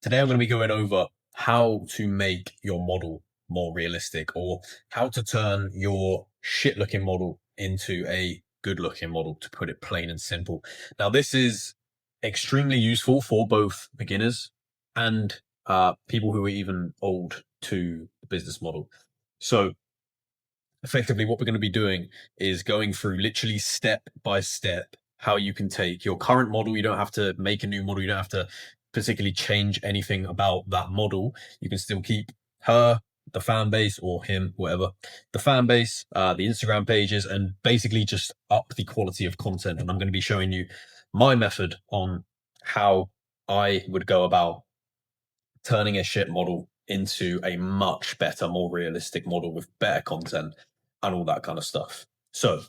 Today I'm going to be going over how to make your model more realistic, or how to turn your shit looking model into a good looking model, to put it plain and simple. Now, this is extremely useful for both beginners and people who are even old to the business model. So effectively what we're going to be doing is going through literally step by step how you can take your current model. You don't have to make a new model. You don't have to particularly change anything about that model. You can still keep her, the fan base, or him, whatever, the fan base, the Instagram pages, and basically just up the quality of content. And I'm going to be showing you my method on how I would go about turning a shit model into a much better, more realistic model with better content and all that kind of stuff. So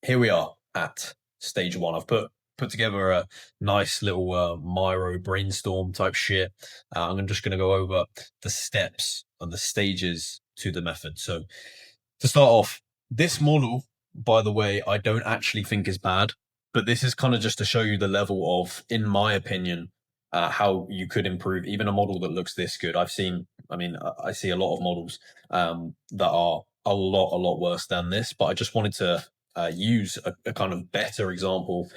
here we are at stage one. I've put together a nice little Miro brainstorm type shit. I'm just going to go over the steps and the stages to the method. So to start off, this model, by the way, I don't actually think is bad, but this is kind of just to show you the level of, in my opinion, how you could improve even a model that looks this good. I see a lot of models that are a lot worse than this, but I just wanted to use a kind of better example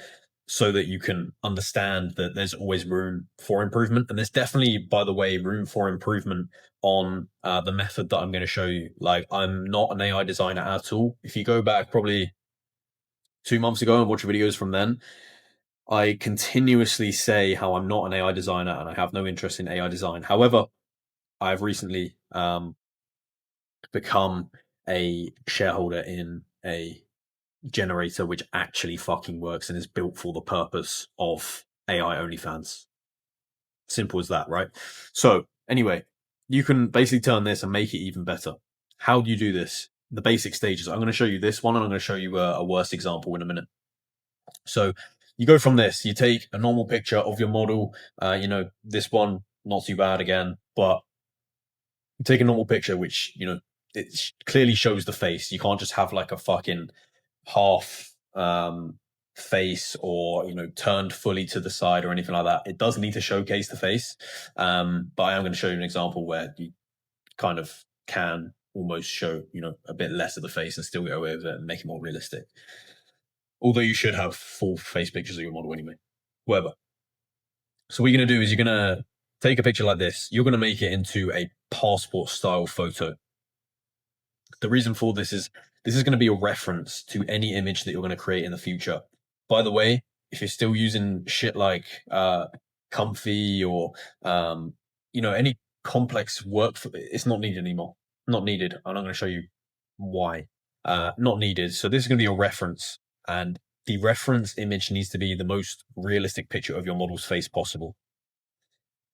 so that you can understand that there's always room for improvement. And there's definitely, by the way, room for improvement on the method that I'm going to show you. Like, I'm not an AI designer at all. If you go back probably 2 months ago and watch videos from then, I continuously say how I'm not an AI designer and I have no interest in AI design. However, I've recently become a shareholder in a generator which actually fucking works and is built for the purpose of AI OnlyFans. Simple as that, right? So anyway, you can basically turn this and make it even better. How do you do this? The basic stages. I'm going to show you this one, and I'm going to show you a worse example in a minute. So you go from this, you take a normal picture of your model. This one, not too bad again, but you take a normal picture, which, it clearly shows the face. You can't just have like a fucking half face, or turned fully to the side or anything like that. It does need to showcase the face, but I am going to show you an example where you kind of can almost show a bit less of the face and still get away with it and make it more realistic, although you should have full face pictures of your model anyway. Whatever. So what you're going to do is you're going to take a picture like this. You're going to make it into a passport style photo. The reason for this is going to be a reference to any image that you're going to create in the future. By the way, if you're still using shit like Comfy or any complex work, it's not needed anymore. Not needed. And I'm going to show you why. Not needed. So this is going to be a reference, and the reference image needs to be the most realistic picture of your model's face possible.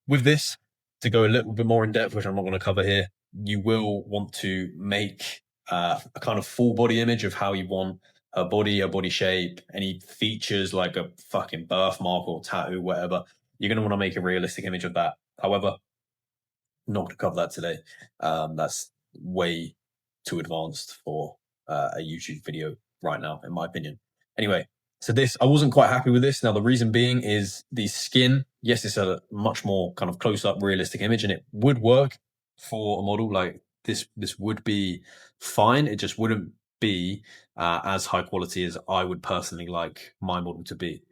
With this, to go a little bit more in depth, which I'm not going to cover here, you will want to make a kind of full body image of how you want her body shape, any features like a fucking birthmark or tattoo, whatever. You're going to want to make a realistic image of that. However, not going to cover that today. That's way too advanced for a YouTube video right now, in my opinion. Anyway, so this, I wasn't quite happy with this. Now, the reason being is the skin. Yes, it's a much more kind of close-up realistic image, and it would work for a model like this. This would be fine. It just wouldn't be as high quality as I would personally like my model to be.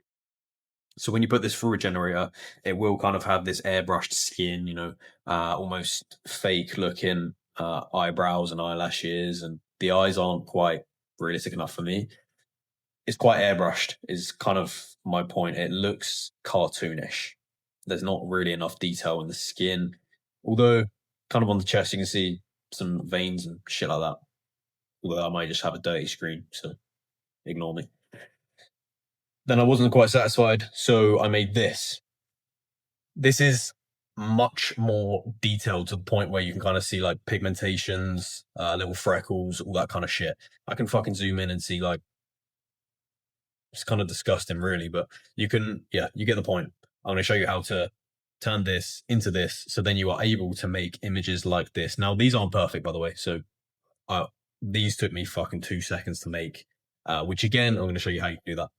So when you put this through a generator, it will kind of have this airbrushed skin, almost fake looking eyebrows and eyelashes, and the eyes aren't quite realistic enough for me. It's quite airbrushed, is kind of my point. It looks cartoonish. There's not really enough detail in the skin, although kind of on the chest you can see some veins and shit like that. Although I might just have a dirty screen, so ignore me. Then I wasn't quite satisfied, so I made this. This is much more detailed, to the point where you can kind of see like pigmentations, little freckles, all that kind of shit. I can fucking zoom in and see, like, it's kind of disgusting really, but you get the point. I'm going to show you how to turn this into this, so then you are able to make images like this. Now, these aren't perfect, by the way, so these took me fucking 2 seconds to make, which again, I'm going to show you how you do that.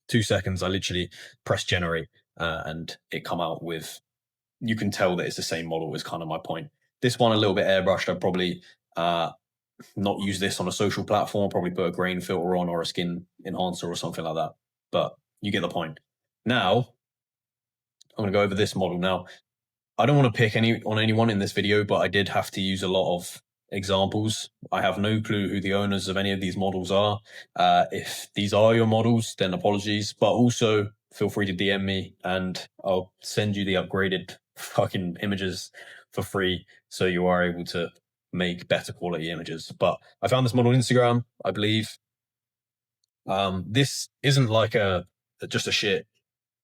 2 seconds, I literally press generate, and it come out with, you can tell that it's the same model, is kind of my point. This one a little bit airbrushed. I'd probably not use this on a social platform, probably put a grain filter on or a skin enhancer or something like that. But you get the point. Now, I'm going to go over this model. Now, I don't want to pick anyone in this video, but I did have to use a lot of examples. I have no clue who the owners of any of these models are. If these are your models, then apologies, but also feel free to DM me and I'll send you the upgraded fucking images for free so you are able to make better quality images. But I found this model on Instagram, I believe. This isn't like just a shit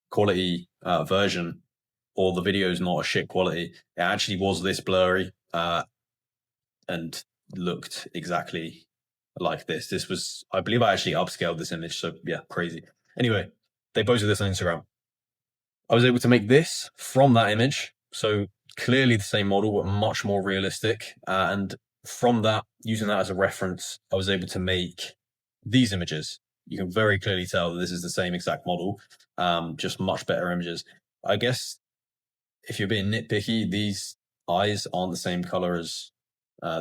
quality version, or the video is not a shit quality. It actually was this blurry and looked exactly like this. This was, I believe I actually upscaled this image. So yeah, crazy. Anyway, they posted this on Instagram. I was able to make this from that image. So clearly the same model, but much more realistic. And from that, using that as a reference, I was able to make these images. You can very clearly tell that this is the same exact model, just much better images. I guess if you're being nitpicky, these eyes aren't the same color as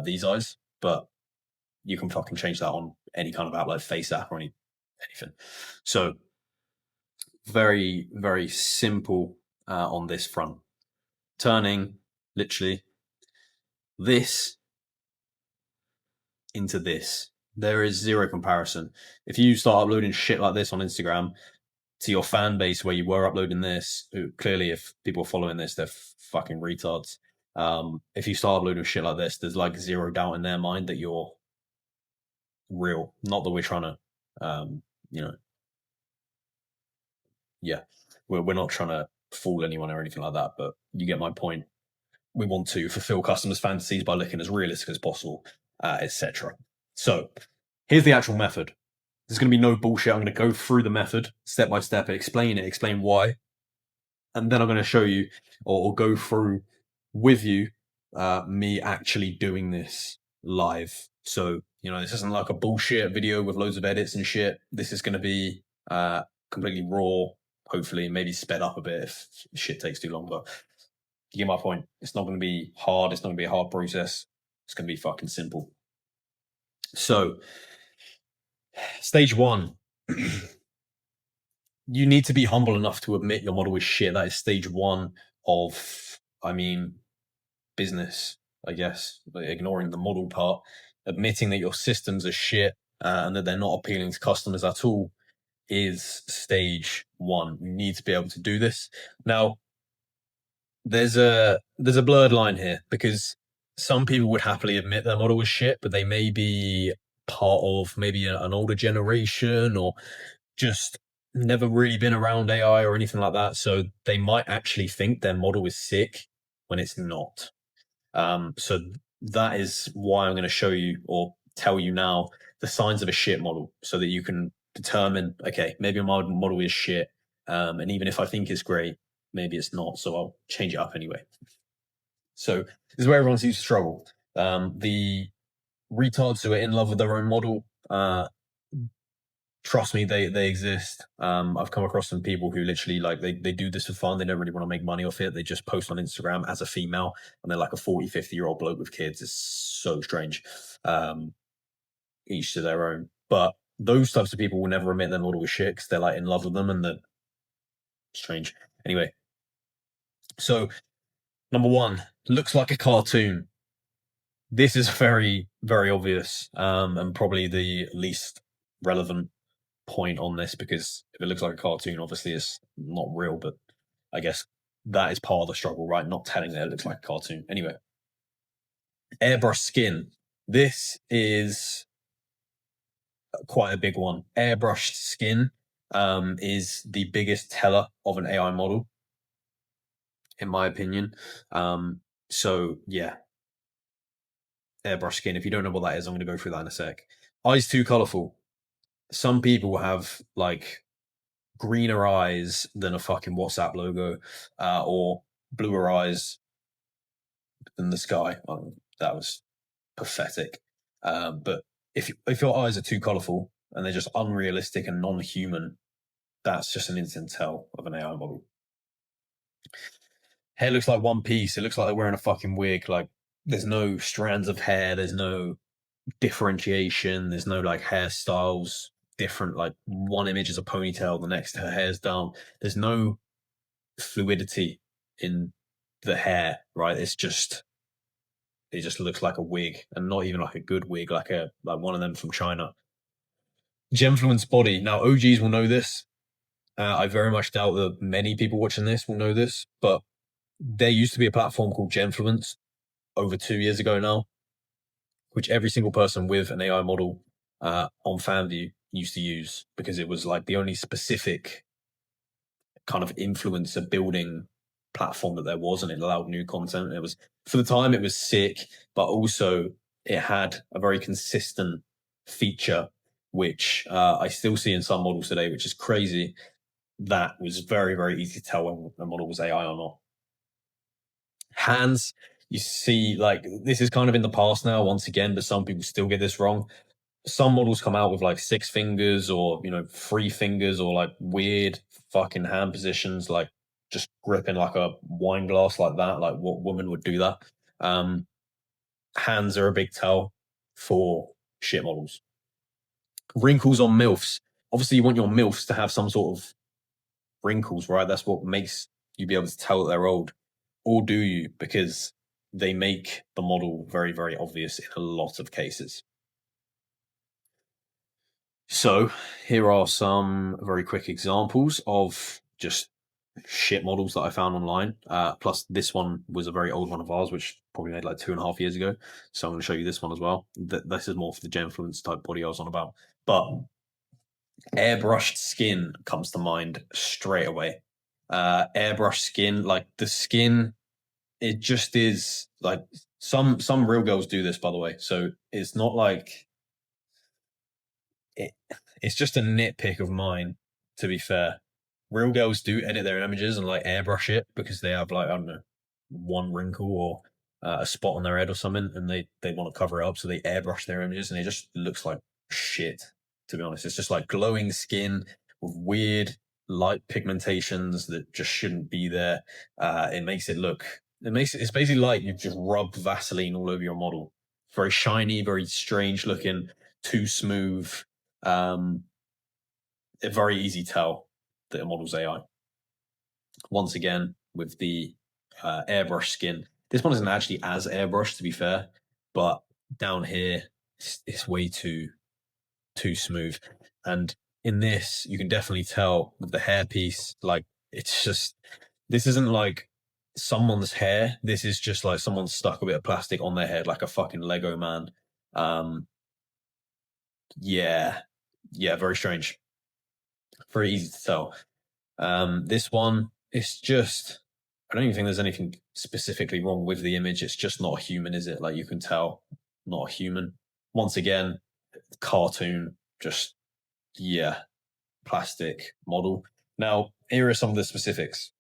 these eyes, but you can fucking change that on any kind of app like Face app or anything. So very, very simple on this front. Turning literally this into this. There is zero comparison. If you start uploading shit like this on Instagram to your fan base where you were uploading this, clearly if people are following this, they're fucking retards. If you start uploading shit like this, there's like zero doubt in their mind that you're real. Not that we're trying to, yeah, we're not trying to fool anyone or anything like that, but you get my point. We want to fulfill customers' fantasies by looking as realistic as possible, etc. So here's the actual method. There's going to be no bullshit. I'm going to go through the method step by step, explain it, explain why, and then I'm going to show you or go through with you me actually doing this live. So, this isn't like a bullshit video with loads of edits and shit. This is going to be completely raw, hopefully, maybe sped up a bit if shit takes too long. But you get my point. It's not going to be hard. It's not going to be a hard process. It's going to be fucking simple. So, stage one. You need to be humble enough to admit your model is shit. That is stage one of, business, I guess, like ignoring the model part, admitting that your systems are shit and that they're not appealing to customers at all is stage one. You need to be able to do this. Now, there's a blurred line here because some people would happily admit their model was shit, but they may be part of maybe an older generation or just never really been around AI or anything like that. So they might actually think their model is sick when it's not. So that is why I'm going to show you or tell you now the signs of a shit model so that you can determine, okay, maybe my model is shit. And even if I think it's great, maybe it's not. So I'll change it up anyway. So this is where everyone seems to struggle. The retards who are in love with their own model, trust me, they exist. I've come across some people who literally they do this for fun. They don't really want to make money off it. They just post on Instagram as a female and they're like a 40, 50-year-old bloke with kids. It's so strange. Each to their own. But those types of people will never admit their model was shit because they're like in love with them and they're strange. Anyway, so number one, looks like a cartoon. This is very, very obvious and probably the least relevant point on this because if it looks like a cartoon, obviously it's not real, but I guess that is part of the struggle, right? Not telling that it looks like a cartoon. Anyway, airbrush skin. This is quite a big one. Airbrushed skin is the biggest teller of an AI model, in my opinion. So yeah, airbrush skin. If you don't know what that is, I'm going to go through that in a sec. Eyes too colorful. Some people have like greener eyes than a fucking WhatsApp logo, or bluer eyes than the sky. That was pathetic. But if your eyes are too colorful and they're just unrealistic and non-human, that's just an instant tell of an AI model. Hair looks like one piece. It looks like they're wearing a fucking wig. Like there's no strands of hair. There's no differentiation. There's no like hairstyles different. Like one image is a ponytail, the next her hair's down. There's no fluidity in the hair, right? It just looks like a wig, and not even like a good wig, like one of them from China. Gemfluence body. Now OGs will know this. I very much doubt that many people watching this will know this, but there used to be a platform called Genfluence over 2 years ago now, which every single person with an AI model on FanView used to use because it was like the only specific kind of influencer building platform that there was, and it allowed new content. It was, for the time, it was sick, but also it had a very consistent feature, which I still see in some models today, which is crazy. That was very, very easy to tell when a model was AI or not. Hands, you see, like this is kind of in the past now, once again, but some people still get this wrong. Some models come out with like 6 fingers or 3 fingers or like weird fucking hand positions, like just gripping like a wine glass like that. Like what woman would do that? Um, Hands are a big tell for shit models. Wrinkles on MILFs. Obviously, you want your MILFs to have some sort of wrinkles, right? That's what makes you be able to tell that they're old. Or do you? Because they make the model very, very obvious in a lot of cases. So here are some very quick examples of just shit models that I found online. Plus, this one was a very old one of ours, which probably made like 2.5 years ago. So I'm going to show you this one as well. This is more for the Genfluence type body I was on about. But airbrushed skin comes to mind straight away. Airbrushed skin, like the skin, it just is like some real girls do this, by the way. So it's not like it, it's just a nitpick of mine, to be fair. Real girls do edit their images and like airbrush it because they have like, I don't know, one wrinkle or a spot on their head or something, and they want to cover it up, so they airbrush their images, and it just looks like shit. To be honest, it's just like glowing skin with weird light pigmentations that just shouldn't be there. It makes it look. It's basically like you've just rubbed Vaseline all over your model. Very shiny, very strange looking, too smooth. A very easy tell that a model's AI. Once again, with the airbrush skin, this one isn't actually as airbrushed, to be fair, but down here, it's way too smooth. And in this, you can definitely tell with the hairpiece, like it's just, this isn't like someone's hair. This is just like someone stuck a bit of plastic on their head, like a fucking Lego man. Um, yeah, yeah, very strange. Very easy to tell. This one, it's just, I don't even think there's anything specifically wrong with the image. It's just not a human, is it? Like you can tell, not a human. Once again, cartoon, just, yeah, plastic model. Now, here are some of the specifics.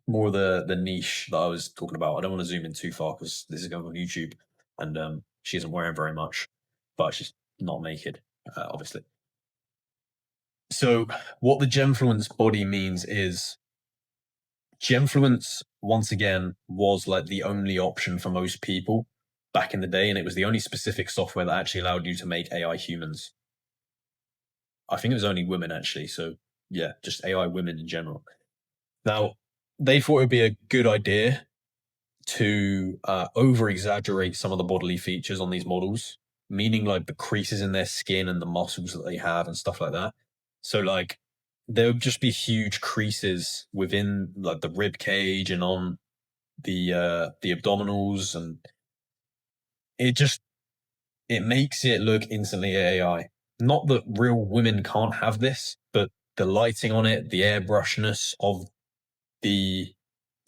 More the niche that I was talking about. I don't want to zoom in too far because this is going on YouTube, and she isn't wearing very much, but she's not naked, obviously. So, what the Gemfluence body means is Gemfluence, once again, was like the only option for most people back in the day, and it was the only specific software that actually allowed you to make AI humans. I think it was only women, actually. So, yeah, just AI women in general. Now, they thought it would be a good idea to over exaggerate some of the bodily features on these models, meaning like the creases in their skin and the muscles that they have and stuff like that. So, like, there would just be huge creases within like the rib cage and on the abdominals, and it just it makes it look instantly AI. Not that real women can't have this, but the lighting on it, the airbrushness of the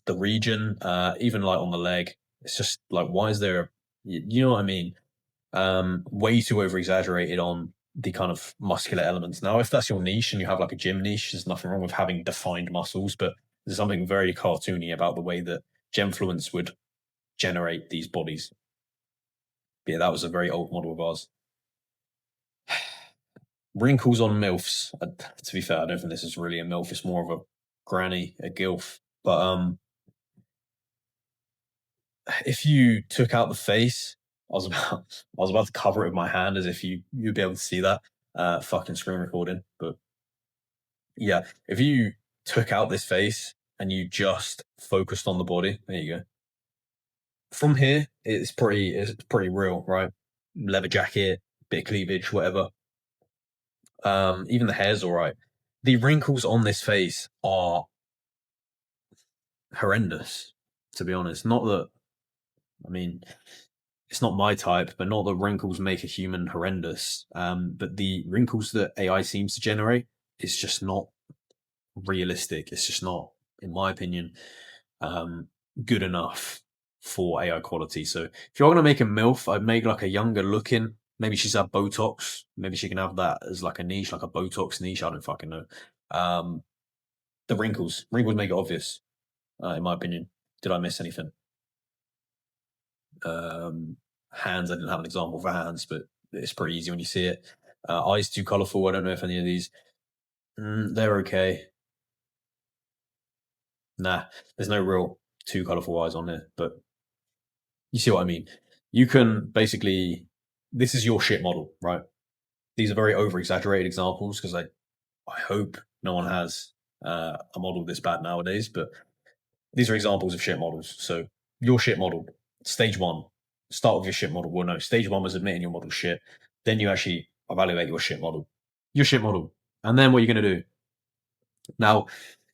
the region, even like on the leg, it's just like, why is there? You know what I mean? Way too over exaggerated on the kind of muscular elements. Now, if that's your niche and you have like a gym niche, there's nothing wrong with having defined muscles, but there's something very cartoony about the way that Gemfluence would generate these bodies. But yeah, that was a very old model of ours. Wrinkles on MILFs. To be fair, I don't think this is really a MILF. It's more of a granny, a GILF. But if you took out the face, I was about to cover it with my hand as if you'd be able to see that fucking screen recording. But yeah, if you took out this face and you just focused on the body, there you go. From here, it's pretty real, right? Leather jacket, bit of cleavage, whatever. Even the hair's all right. The wrinkles on this face are horrendous, to be honest. Not that, I mean, it's not my type, but not that wrinkles make a human horrendous. But the wrinkles that AI seems to generate is just not realistic. It's just not, in my opinion, good enough for AI quality. So if you're gonna make a MILF, I'd make like a younger looking. Maybe she's had Botox. Maybe she can have that as like a niche, like a Botox niche. I don't fucking know. Um, the wrinkles make it obvious, in my opinion. Did I miss anything? Hands, I didn't have an example for hands, but it's pretty easy when you see it. Eyes too colorful. I don't know if any of these. They're okay. Nah, there's no real too colorful eyes on there, but you see what I mean. You can basically, this is your shit model, right? These are very over exaggerated examples because I hope no one has a model this bad nowadays, but these are examples of shit models. So your shit model, stage one, start with your shit model. Well, no, stage one was admitting your model shit. Then you actually evaluate your shit model. Your shit model. And then what you're going to do. Now,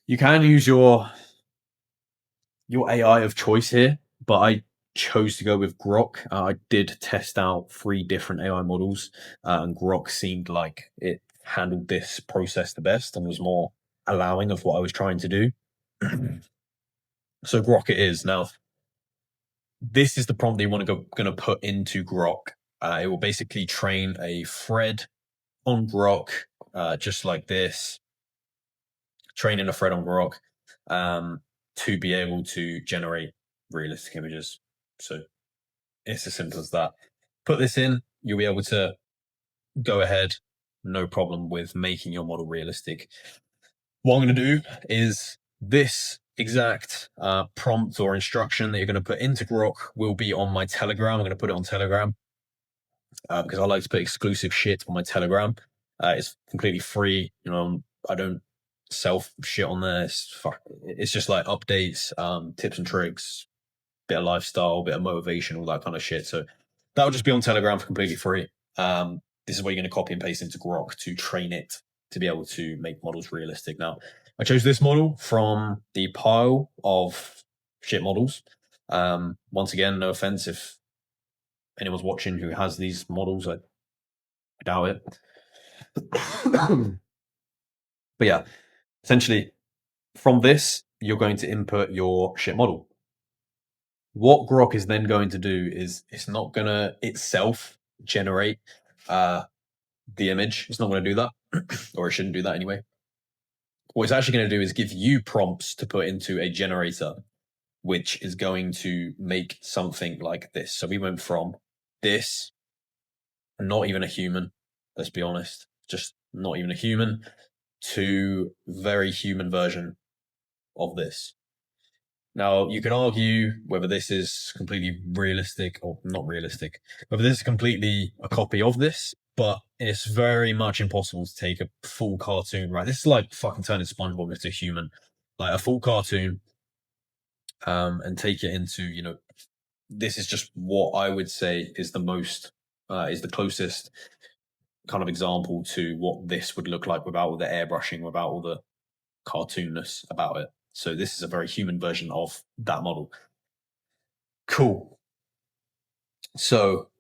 you can use your AI of choice here, but I chose to go with Grok. I did test out 3 different AI models, and Grok seemed like it handled this process the best and was more allowing of what I was trying to do. So Grok it is. Now, this is the prompt that you want to going to put into Grok. It will basically train a thread on Grok, just like this, training a thread on Grok to be able to generate realistic images. So it's as simple as that. Put this in, you'll be able to go ahead, no problem with making your model realistic. What I'm going to do is this exact prompt or instruction that you're going to put into Grok will be on my Telegram. I'm going to put it on Telegram because I like to put exclusive shit on my Telegram. It's completely free. You know, I don't sell shit on there. It's just like updates, tips and tricks, bit of lifestyle, bit of motivation, all that kind of shit. So that'll just be on Telegram for completely free. This is where you're going to copy and paste into Grok to train it to be able to make models realistic. Now, I chose this model from the pile of shit models. Once again, no offense if anyone's watching who has these models, I doubt it. But yeah, essentially, from this, you're going to input your shit model. What Grok is then going to do is it's not going to itself generate the image. It's not going to do that, or it shouldn't do that anyway. What it's actually going to do is give you prompts to put into a generator, which is going to make something like this. So we went from this, not even a human, let's be honest, just not even a human, to very human version of this. Now, you can argue whether this is completely realistic or not realistic, whether this is completely a copy of this, but it's very much impossible to take a full cartoon, right? This is like fucking turning SpongeBob into a human, like a full cartoon, and take it into, you know, this is just what I would say is is the closest kind of example to what this would look like without all the airbrushing, without all the cartoonness about it. So this is a very human version of that model. Cool. So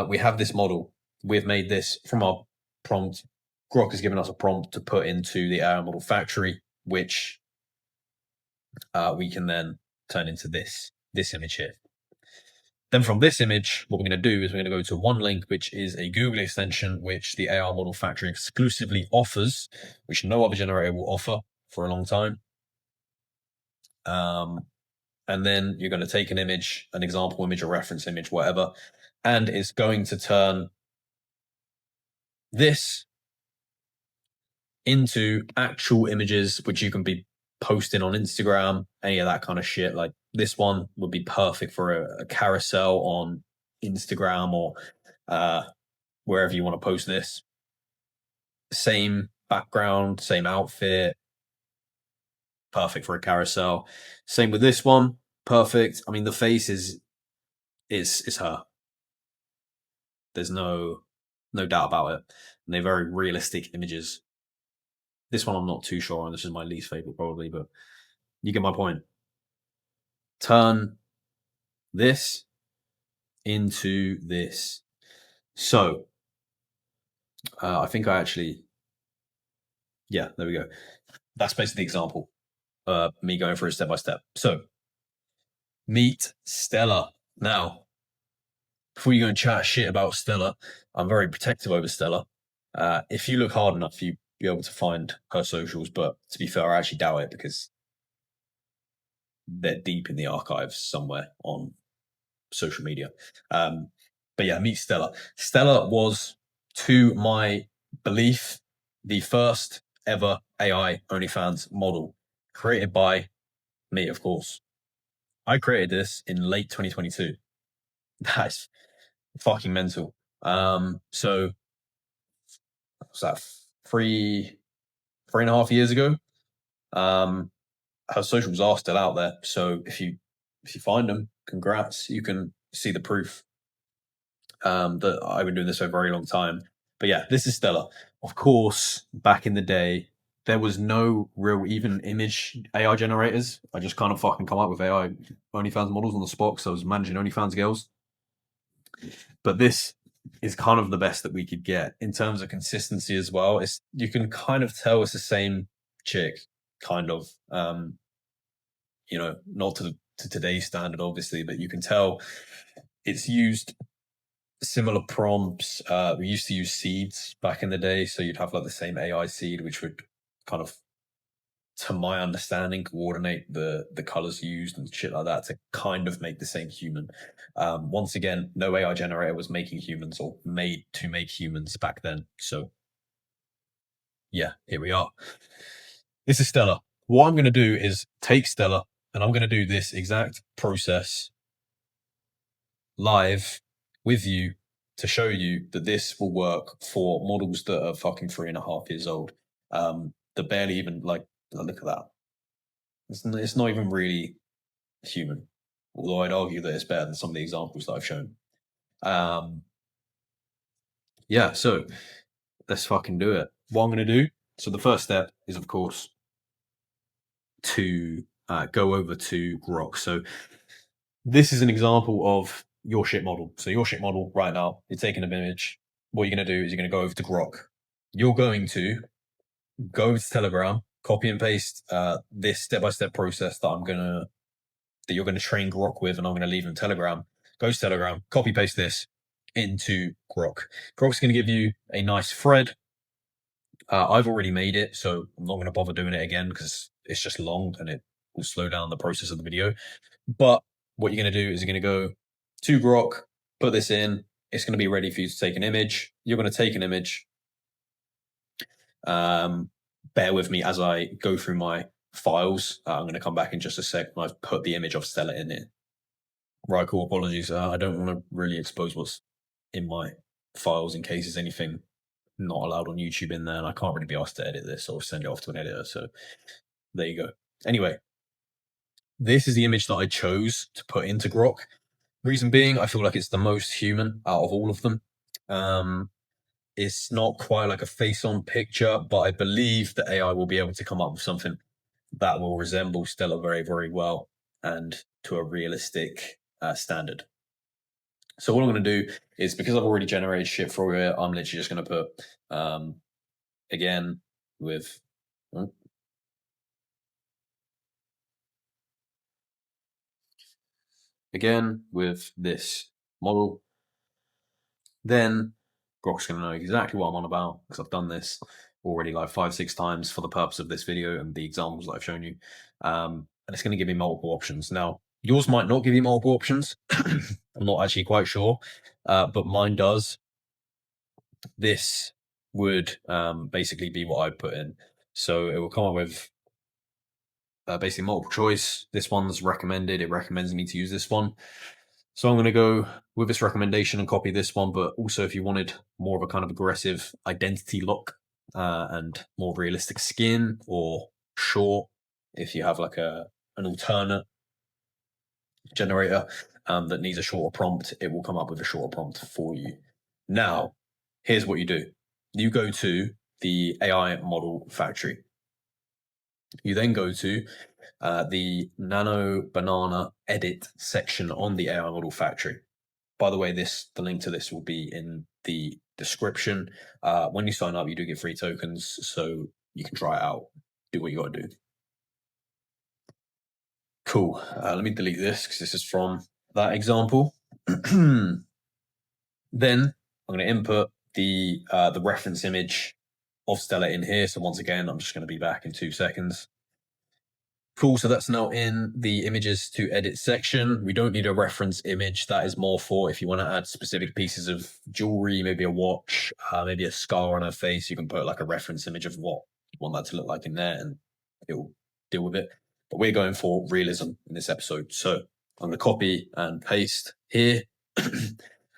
we have this model. We've made this from our prompt. Grok has given us a prompt to put into the AI model factory, which we can then turn into this image here. Then from this image, what we're going to do is we're going to go to OneLink, which is a Google extension which the AI model factory exclusively offers, which no other generator will offer for a long time. And then you're going to take an image, an example image, a reference image, whatever, and it's going to turn this into actual images, which you can be posting on Instagram, any of that kind of shit. Like this one would be perfect for a carousel on Instagram or wherever you want to post this. Same background, same outfit, perfect for a carousel. Same with this one, perfect. I mean, the face is her. There's no doubt about it. And they're very realistic images. This one I'm not too sure on. This is my least favorite probably, but you get my point. Turn this into this. So I think I actually, yeah, there we go. That's basically the example. Me going through step by step. So meet Stella. Now, before you go and chat shit about Stella, I'm very protective over Stella. If you look hard enough, you'll be able to find her socials. But to be fair, I actually doubt it because they're deep in the archives somewhere on social media. But yeah, meet Stella. Stella was, to my belief, the first ever AI OnlyFans model created by me, of course. I created this in late 2022. That's fucking mental. So what's that? 3.5 years ago. Her socials are still out there. So if you find them, congrats. You can see the proof that I've been doing this for a very long time. But yeah, this is Stella. Of course, back in the day, there was no real even image AI generators. I just kind of fucking come up with AI OnlyFans models on the spot because I was managing OnlyFans girls. But this is kind of the best that we could get in terms of consistency as well. You can kind of tell it's the same chick, kind of. Not to today's standard, obviously, but you can tell it's used similar prompts. We used to use seeds back in the day, so you'd have like the same AI seed, which would kind of, to my understanding, coordinate the colors used and shit like that to kind of make the same human. Once again, no AI generator was making humans or made to make humans back then. So yeah, here we are. This is Stella. What I'm going to do is take Stella and I'm going to do this exact process live with you to show you that this will work for models that are fucking 3.5 years old. That barely even look at that. It's not even really human. Although I'd argue that it's better than some of the examples that I've shown. Yeah, so let's fucking do it. What I'm going to do, so the first step is, of course, to go over to Grok. So this is an example of your shit model. So your shit model right now, you're taking an image. What you're going to do is you're going to go over to Grok. You're going to go to Telegram, copy and paste this step-by-step process that you're going to train Grok with, and I'm going to leave in Telegram. Go to Telegram, copy paste this into Grok. Grok's going to give you a nice thread. I've already made it, so I'm not going to bother doing it again because it's just long and it will slow down the process of the video. But what you're going to do is you're going to go to Grok, put this in. It's going to be ready for you to take an image. You're going to take an image. Bear with me as I go through my files. I'm going to come back in just a sec when I've put the image of Stella in it. Right, cool. Apologies. I don't want to really expose what's in my files in case there's anything not allowed on YouTube in there, and I can't really be asked to edit this or send it off to an editor. So there you go. Anyway, this is the image that I chose to put into Grok. Reason being, I feel like it's the most human out of all of them. It's not quite like a face-on picture, but I believe the AI will be able to come up with something that will resemble Stella very, very well and to a realistic standard. So what I'm going to do is, because I've already generated shit for it, I'm literally just going to put, again, with... Again, with this model, then Grok's going to know exactly what I'm on about because I've done this already like 5-6 times for the purpose of this video and the examples that I've shown you. And it's going to give me multiple options. Now, yours might not give you multiple options. I'm not actually quite sure, but mine does. This would basically be what I put in. So it will come up with basically multiple choice. This one's recommended. It recommends me to use this one. So I'm going to go with this recommendation and copy this one. But also, if you wanted more of a kind of aggressive identity look and more realistic skin, or short, if you have like an alternate generator that needs a shorter prompt, it will come up with a shorter prompt for you. Now, here's what you do. You go to the AI model factory. You then go to the Nano Banana edit section on the AI model factory. By the way, the link to this will be in the description. When you sign up, you do get free tokens, so you can try it out. Do what you got to do. Cool. Let me delete this because this is from that example. Then I'm going to input the reference image of Stella in here. So once again, I'm just going to be back in 2 seconds. Cool, so that's now in the images to edit section. We don't need a reference image. That is more for if you want to add specific pieces of jewelry, maybe a watch, maybe a scar on her face. You can put like a reference image of what you want that to look like in there and it will deal with it. But we're going for realism in this episode. So I'm going to copy and paste here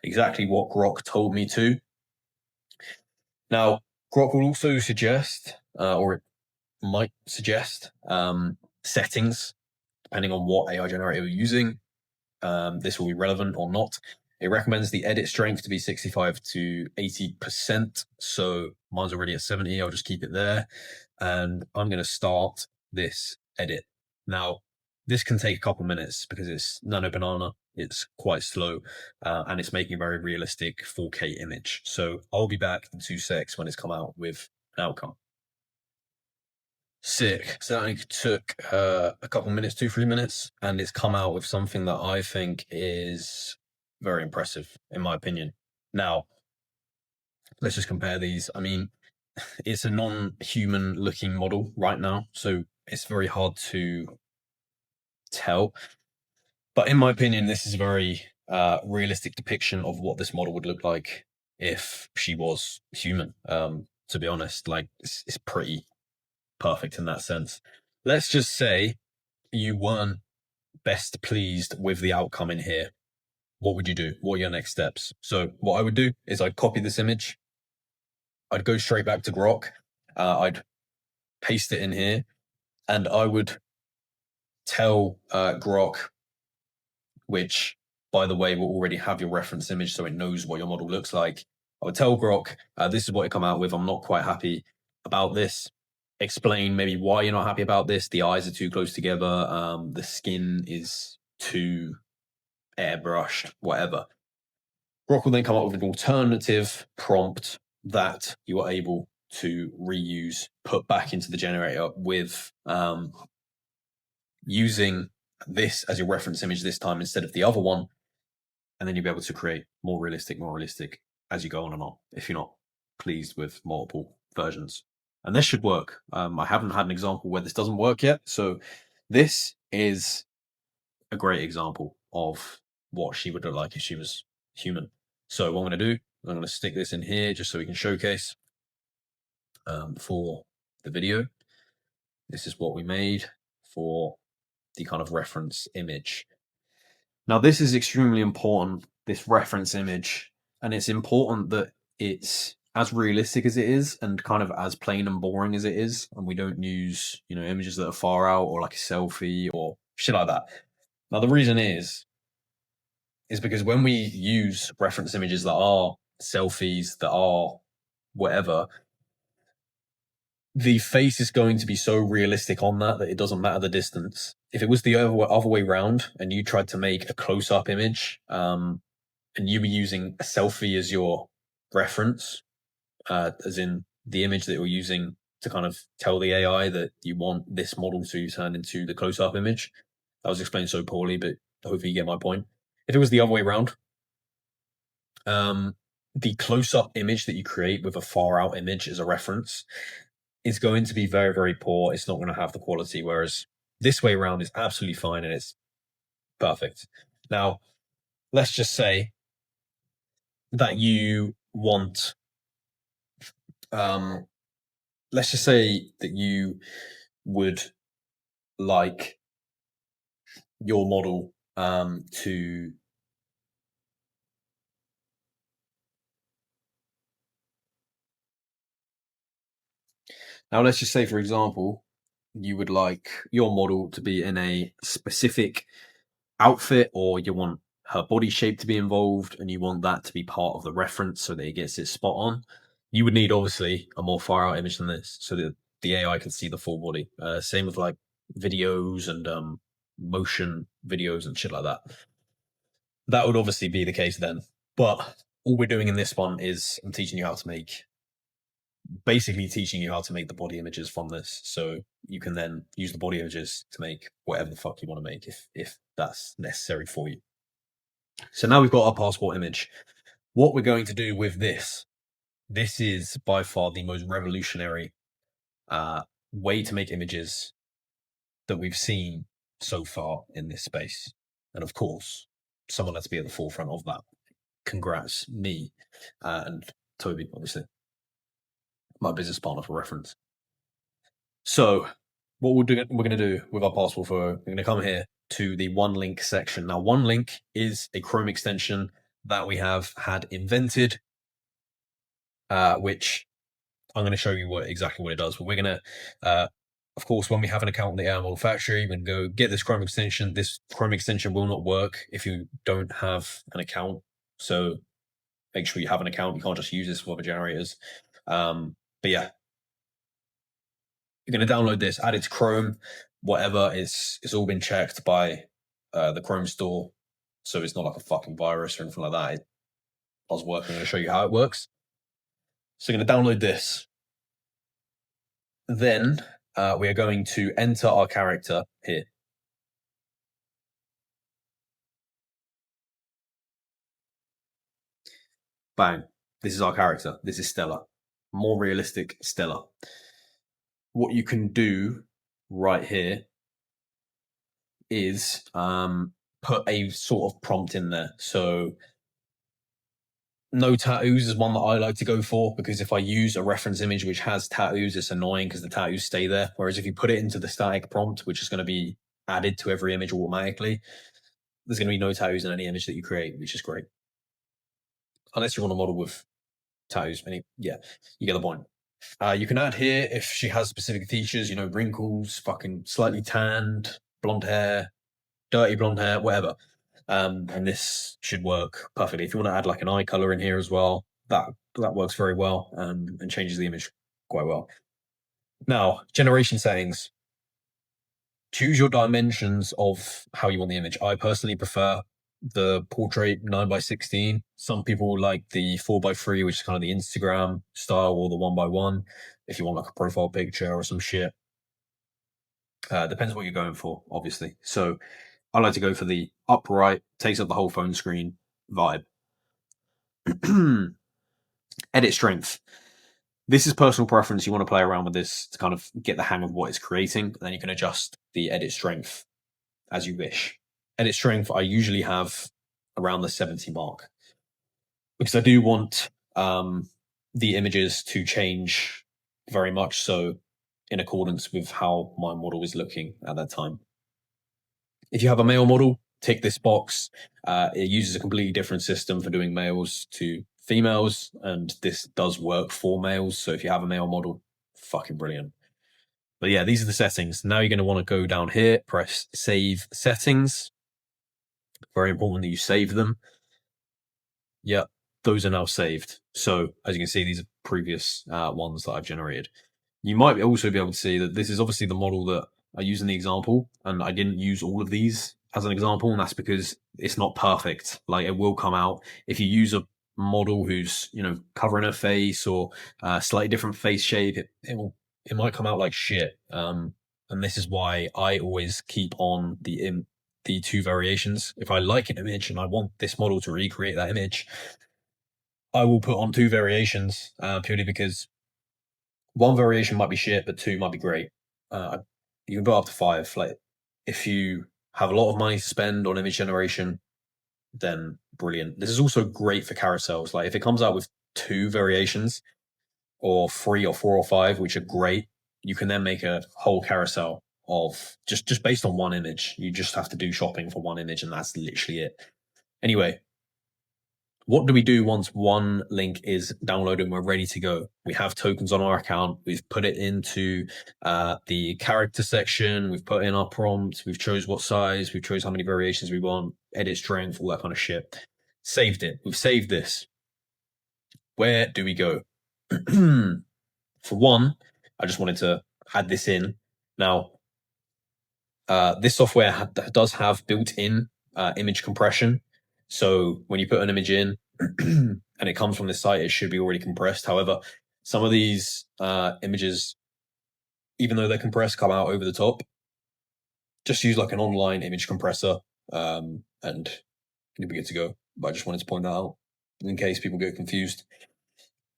exactly what Grok told me to. Now, Grok will also suggest, or it might suggest, settings depending on what AI generator you're using. This will be relevant or not. It recommends the edit strength to be 65 to 80%. So mine's already at 70. I'll just keep it there. And I'm going to start this edit. Now, this can take a couple minutes because it's Nano Banana. It's quite slow and it's making a very realistic 4K image. So I'll be back in 2 secs when it's come out with an outcome. Sick. So that only took a couple minutes, 2-3 minutes, and it's come out with something that I think is very impressive, in my opinion. Now, let's just compare these. I mean, it's a non-human looking model right now, so it's very hard to tell. But in my opinion, this is a very realistic depiction of what this model would look like if she was human. To be honest, like it's pretty perfect in that sense. Let's just say you weren't best pleased with the outcome in here. What would you do? What are your next steps? So what I would do is I'd copy this image. I'd go straight back to Grok. I'd paste it in here and I would tell Grok, which by the way, will already have your reference image so it knows what your model looks like. I would tell Grok, this is what it come out with. I'm not quite happy about this. Explain maybe why you're not happy about this. The eyes are too close together. The skin is too airbrushed, whatever. Grok will then come up with an alternative prompt that you are able to reuse, put back into the generator with using this as your reference image this time instead of the other one. And then you'll be able to create more realistic as you go on and on, if you're not pleased with multiple versions. And this should work. I haven't had an example where this doesn't work yet. So this is a great example of what she would look like if she was human. So what I'm going to do, I'm going to stick this in here just so we can showcase for the video. This is what we made for the kind of reference image. Now, this is extremely important, this reference image, and it's important that it's as realistic as it is and kind of as plain and boring as it is. And we don't use, images that are far out or like a selfie or shit like that. Now, the reason is because when we use reference images that are selfies, that are whatever, the face is going to be so realistic on that it doesn't matter the distance. If it was the other way around and you tried to make a close-up image and you were using a selfie as your reference, as in the image that you're using to kind of tell the AI that you want this model to turn into the close-up image. That was explained so poorly, but hopefully you get my point. If it was the other way around, the close-up image that you create with a far-out image as a reference is going to be very, very poor. It's not going to have the quality, whereas this way around is absolutely fine and it's perfect. Now, let's just say that you want, let's just say that you would like your model to now let's just say, for example, you would like your model to be in a specific outfit, or you want her body shape to be involved and you want that to be part of the reference so that it gets it spot on. You would need obviously a more far out image than this so that the AI can see the full body. Same with like videos and motion videos and shit like that. That would obviously be the case then. But all we're doing in this one is I'm teaching you how to make, basically teaching you how to make the body images from this. So you can then use the body images to make whatever the fuck you want to make if that's necessary for you. So now we've got our passport image. What we're going to do with this is by far the most revolutionary way to make images that we've seen so far in this space. And of course, someone has to be at the forefront of that. Congrats, me and Toby, obviously, my business partner for reference. So what we're going to do with our passport photo, we're going to come here to the OneLink section. Now, OneLink is a Chrome extension that we have had invented, which I'm going to show you exactly what it does. But we're going to, of course, when we have an account with the AI model factory, we can go get this Chrome extension. This Chrome extension will not work if you don't have an account. So make sure you have an account. You can't just use this for other generators. But yeah, you're going to download this, add it to Chrome, whatever. It's all been checked by the Chrome store. So it's not like a fucking virus or anything like that. It does work. I'm going to show you how it works. So you're going to download this. Then we are going to enter our character here. Bang. This is our character. This is Stella. More realistic Stella. What you can do right here is put a sort of prompt in there. So no tattoos is one that I like to go for, because if I use a reference image which has tattoos, it's annoying because the tattoos stay there. Whereas if you put it into the static prompt, which is going to be added to every image automatically, there's going to be no tattoos in any image that you create, which is great. Unless you want a model with tattoos. Yeah, you get the point. You can add here if she has specific features, wrinkles, fucking slightly tanned, blonde hair, dirty blonde hair, whatever. And this should work perfectly. If you want to add like an eye color in here as well, that works very well and changes the image quite well. Now, generation settings. Choose your dimensions of how you want the image. I personally prefer the portrait 9:16. Some people like the 4:3, which is kind of the Instagram style, or the 1:1. If you want like a profile picture or some shit, depends what you're going for, obviously. So I like to go for the upright, takes up the whole phone screen vibe. Edit strength. This is personal preference. You want to play around with this to kind of get the hang of what it's creating. Then you can adjust the edit strength as you wish. Edit strength, I usually have around the 70 mark, because I do want the images to change very much so in accordance with how my model is looking at that time. If you have a male model, tick this box. It uses a completely different system for doing males to females, and this does work for males. So if you have a male model, fucking brilliant. But yeah, these are the settings. Now you're going to want to go down here, press save settings. Very important that you save them. Yeah, those are now saved. So as you can see, these are previous ones that I've generated. You might also be able to see that this is obviously the model that I use in the example, and I didn't use all of these as an example, and that's because it's not perfect. Like, it will come out if you use a model who's covering her face or slightly different face shape. It might come out like shit. And this is why I always keep on the two variations. If I like an image and I want this model to recreate that image, I will put on two variations purely because one variation might be shit, but two might be great. You can put up to five. Like, if you have a lot of money to spend on image generation, then brilliant. This is also great for carousels. Like, if it comes out with two variations, or three or four or five, which are great, you can then make a whole carousel of just based on one image. You just have to do shopping for one image, and that's literally it. Anyway, what do we do once OneLink is downloaded and we're ready to go? We have tokens on our account. We've put it into the character section. We've put in our prompt. We've chose what size. We've chose how many variations we want, edit strength, all that kind of shit. Saved it. We've saved this. Where do we go? For one, I just wanted to add this in. Now, this software does have built-in image compression. So when you put an image in and it comes from this site, it should be already compressed. However, some of these images, even though they're compressed, come out over the top. Just use like an online image compressor and you'll be good to go. But I just wanted to point that out in case people get confused.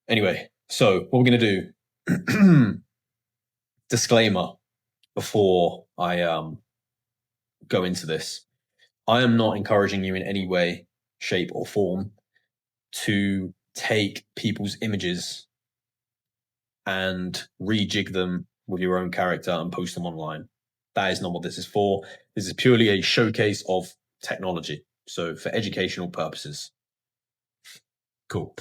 Anyway, so what we're going to do, disclaimer before I go into this. I am not encouraging you in any way, shape, or form to take people's images and rejig them with your own character and post them online. That is not what this is for. This is purely a showcase of technology. So for educational purposes. Cool.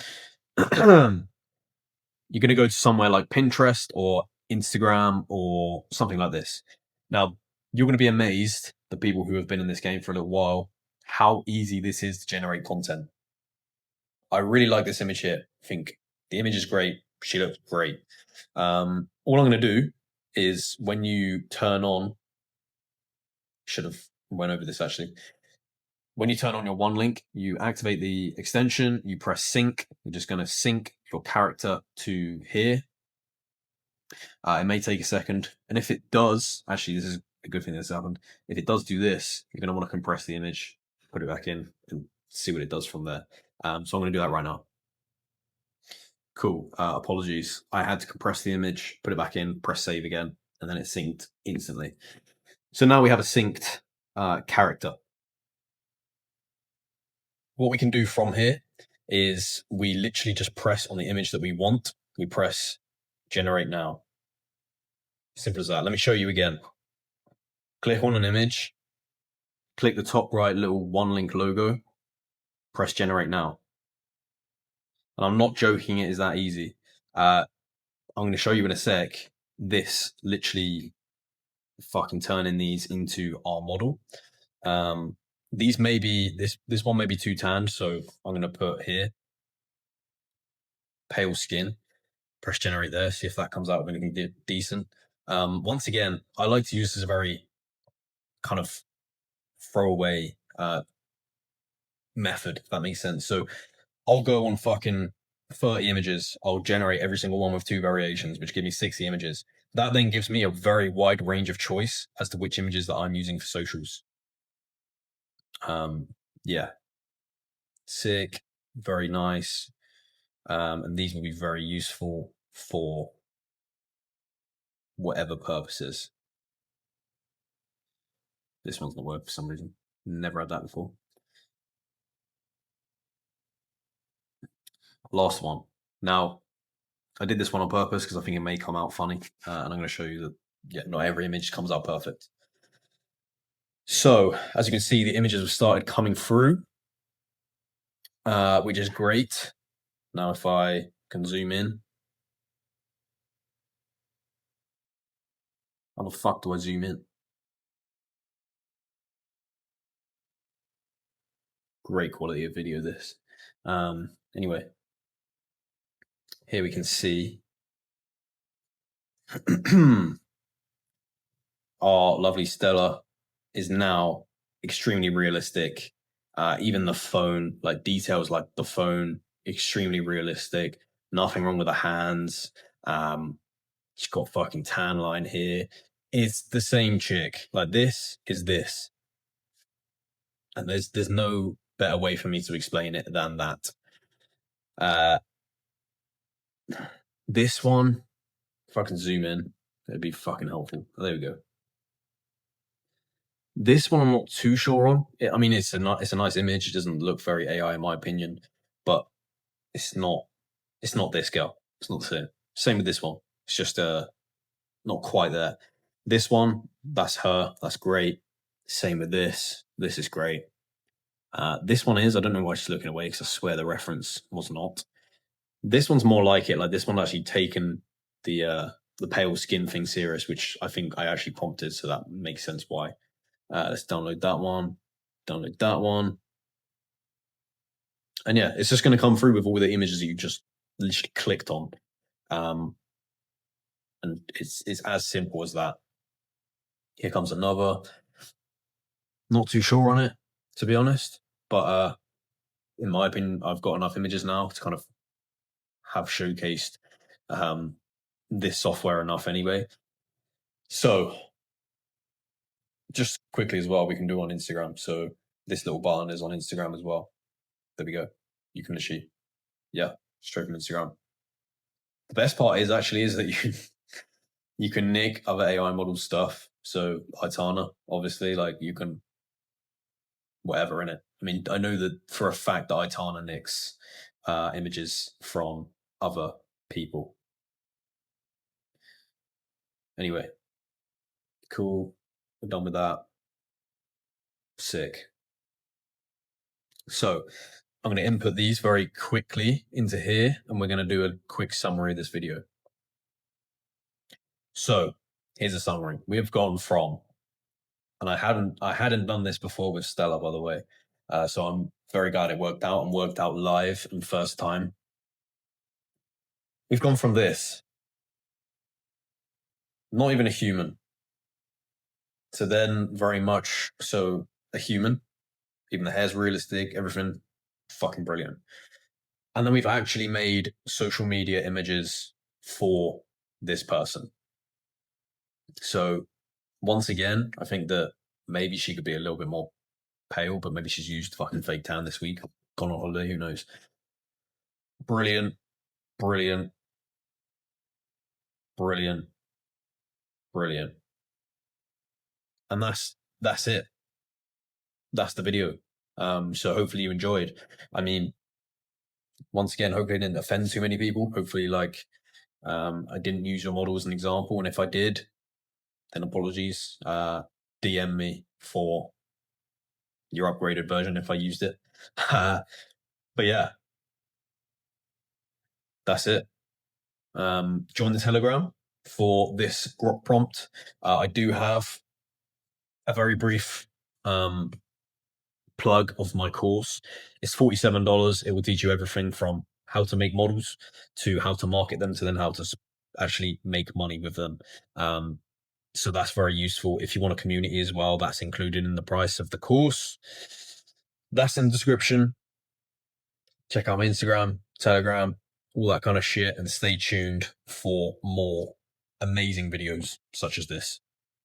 You're going to go to somewhere like Pinterest or Instagram or something like this. Now, you're going to be amazed, the people who have been in this game for a little while, how easy this is to generate content. I really like this image here. I think the image is great. She looks great. All I'm going to do is when you turn on, should have went over this actually. When you turn on your OneLink, you activate the extension, you press sync. You're just going to sync your character to here. It may take a second. And if it does, actually, this is a good thing that's happened. If it does do this, you're going to want to compress the image, put it back in, and see what it does from there. So I'm going to do that right now. Cool. Apologies. I had to compress the image, put it back in, press save again, and then it synced instantly. So now we have a synced character. What we can do from here is we literally just press on the image that we want. We press generate now. Simple as that. Let me show you again. Click on an image, click the top right little OneLink logo, press generate now. And I'm not joking, it is that easy. I'm going to show you in a sec, this literally fucking turning these into our model. These may be, this one may be too tanned, so I'm going to put here, pale skin, press generate there, see if that comes out with anything decent. Once again, I like to use this as a very kind of throwaway method, if that makes sense. So I'll go on fucking 30 images. I'll generate every single one with 2 variations, which give me 60 images. That then gives me a very wide range of choice as to which images that I'm using for socials. Yeah. Sick. Very nice. And these will be very useful for whatever purposes. This one's not work for some reason. Never had that before. Last one. Now, I did this one on purpose because I think it may come out funny. And I'm going to show you that, yeah, not every image comes out perfect. So, as you can see, the images have started coming through, which is great. Now, if I can zoom in. How the fuck do I zoom in? Great quality of video, this. Anyway, here we can see our lovely Stella is now extremely realistic. Even the phone, like details like the phone, extremely realistic. Nothing wrong with the hands. She's got fucking tan line here. It's the same chick. Like this is this. And there's no better way for me to explain it than that. This one, if I can zoom in, it'd be fucking helpful. There we go. This one I'm not too sure on. I mean, it's a nice image. It doesn't look very AI in my opinion, but it's not this girl. It's not the same. Same with this one. It's just not quite there. This one, that's her. That's great. Same with this. This is great. This one is, I don't know why she's looking away because I swear the reference was not. This one's more like it. Like this one actually taken the pale skin thing serious, which I think I actually prompted, so that makes sense why. Let's download that one. Download that one. And yeah, it's just going to come through with all the images that you just literally clicked on. And it's as simple as that. Here comes another. Not too sure on it, to be honest. But in my opinion, I've got enough images now to kind of have showcased this software enough anyway. So just quickly as well, we can do on Instagram. So this little button is on Instagram as well. There we go. You can literally, yeah, straight from Instagram. The best part is actually is that you can nick other AI model stuff. So Itana, obviously, like you can whatever in it. I mean, I know that for a fact that Itana nicks images from other people. Anyway, cool. We're done with that. Sick. So I'm going to input these very quickly into here, and we're going to do a quick summary of this video. So here's a summary. We have gone from, and I hadn't done this before with Stella, by the way. So I'm very glad it worked out and worked out live and first time. We've gone from this, not even a human, to then very much so a human. Even the hair's realistic, everything fucking brilliant. And then we've actually made social media images for this person. So once again, I think that maybe she could be a little bit more pale, but maybe she's used fucking fake tan this week, gone on holiday, who knows. Brilliant, brilliant, brilliant, brilliant. And that's it. That's the video. So hopefully you enjoyed. I mean, once again, hopefully I didn't offend too many people. Hopefully, like, I didn't use your model as an example. And if I did, then apologies. DM me for your upgraded version if I used it. But yeah, that's it. Join the Telegram for this Grok prompt. I do have a very brief plug of my course. It's $47. It will teach you everything from how to make models to how to market them to then how to actually make money with them. So that's very useful. If you want a community as well, that's included in the price of the course. That's in the description. Check out my Instagram, Telegram, all that kind of shit, and stay tuned for more amazing videos such as this.